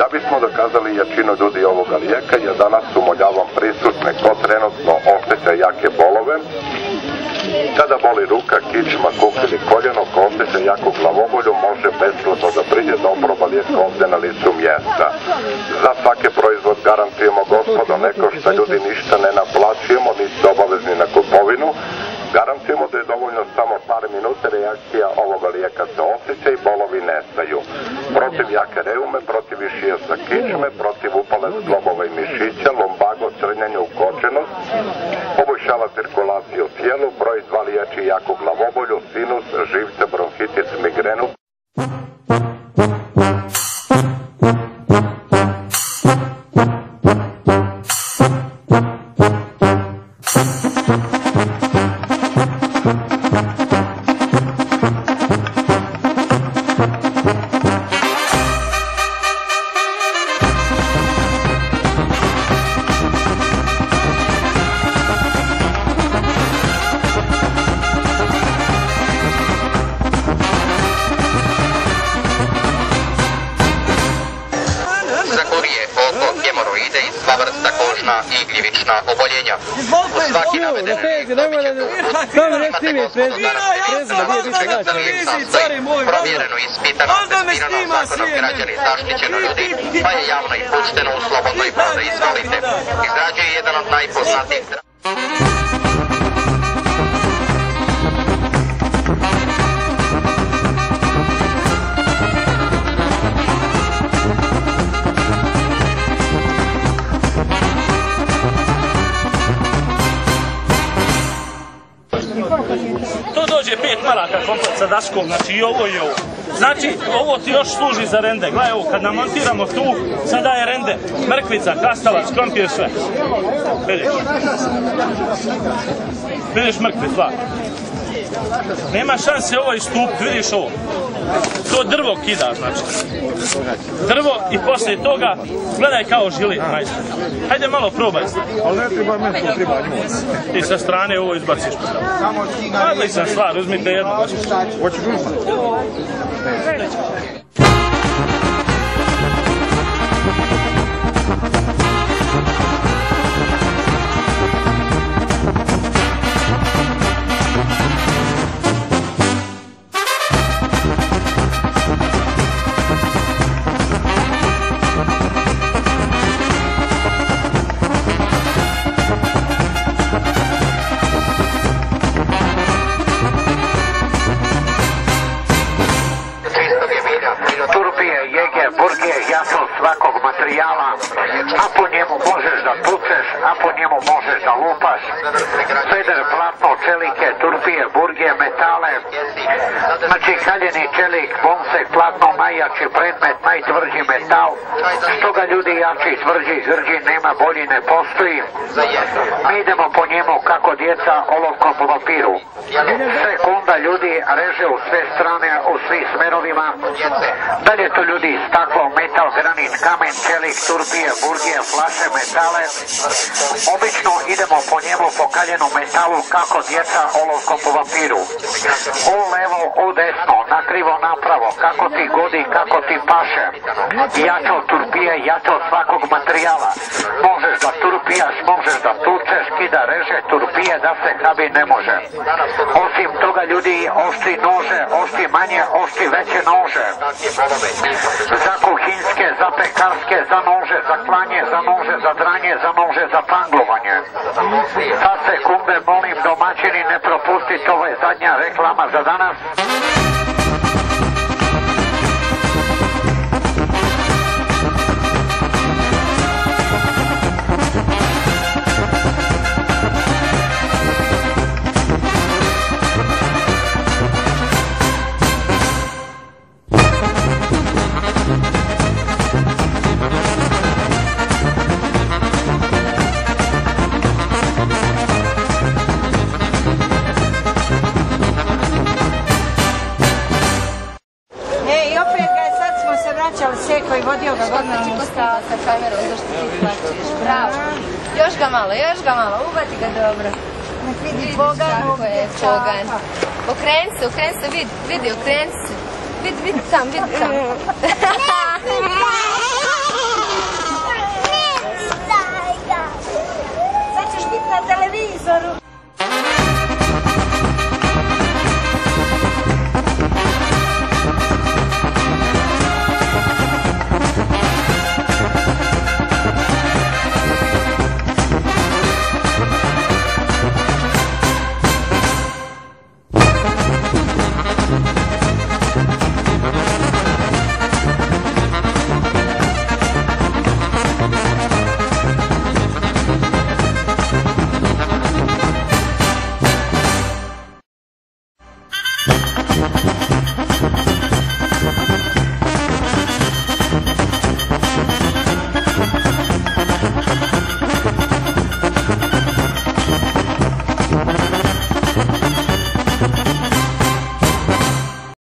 Da bismo dokazali jačinu ljudi ovoga lijeka, ja danas umoljavam prisutne ko trenutno osjeća jake bolove. Kada boli ruka, kičma, kuk ili koljeno, ko osjeća jaku glavobolju, može besplatno da priđe da oproba lijek ovdje na licu mjesta. Za svaki proizvod garantujemo, gospodo, neko što ljudi ništa ne naplaćujemo, niste obavezni na kupovinu. Garantujemo da je dovoljno samo par minuta, reakcija ovoga lijeka se osjeća i bolovi nestaju. Protiv jake reume, protiv išijesa kičme, protiv upale zglobova i mišića, lumbago, crnjenje, ukočenost, poboljšava cirkulaciju u tijelu, broj 2 liječi jaku glavobolju, sinus, živce, bronhitis, migrenu. I gljivična oboljenja. U svaki navedeni lijek dobit ćete uputstvo da imate gospodu garantujem za lijek sastoji provjereno i ispitano, testirano, zakonom građani zaštićeno ljudi, pa je javno i pušteno u slobodnoj prodaji. Izvolite. Izrađuje jedan od najpoznatijih to dođe 5 maraka komplet sa daškom, znači i ovo i ovo. Znači, ovo ti još služi za rende. Gledaj ovo, kad namontiramo tu, sada je rende. Mrkvica, krastavac, krompir, sve. Vidiš. Vidiš mrkvi, dva. Nema šanse ovo istupiti, vidiš ovo. To drvo kida, znači. Drvo i poslije toga, gledaj kao žili, majstor. Hajde malo probaj. Ali ne treba meni, to treba njuc. Ti sa strane ovo izbaciš. Odlična stvar, uzmite jednu. Hoćeš uzmati? Svakog materijala, a po njemu možeš da tučeš, a po njemu možeš da lupaš. Feder, platno, čelike, turpije, burgije, metale, znači kaljeni čelik, bonsek, platno, najjači predmet, najtvrđi metal. Što ga ljudi jači, tvrđi, grđi, nema bolji, ne postoji. Mi idemo po njemu kako djeca olovkom po papiru. Sekunda ljudi reže u sve strane, u svih smerovima. Dalje to ljudi staklo, metal, granit, kamen, čelik, turpije, burgije, flaše, metale. Obično idemo po njemu po kaljenom metalu kako djeca olovkom po papiru. U levo, u desno, na krivo, napravo, kako ti godi, kako ti paše. Jače od turpije, jače od svakog materijala. Možeš da turpijaš, možeš da tučeš, kida reže turpije, da se habi ne može. Osim toga ljudi oštri nože, oštri manje, oštri veće nože. Za kuhinske, za pekarske, za nože, za klanje, za nože, za dranje, za nože, za panglovanje. Sa sekunde molim domaćini ne propustiti, ovo je zadnja reklama za danas. Koji vodio ga godinama ustao sa kamerom, zašto ti plaćeš, bravo. Još ga malo, uvati ga dobro. Nek vidi pogan. Kako je pogan. Okreni se, vidi, okreni se. Vidi tam. na televizoru.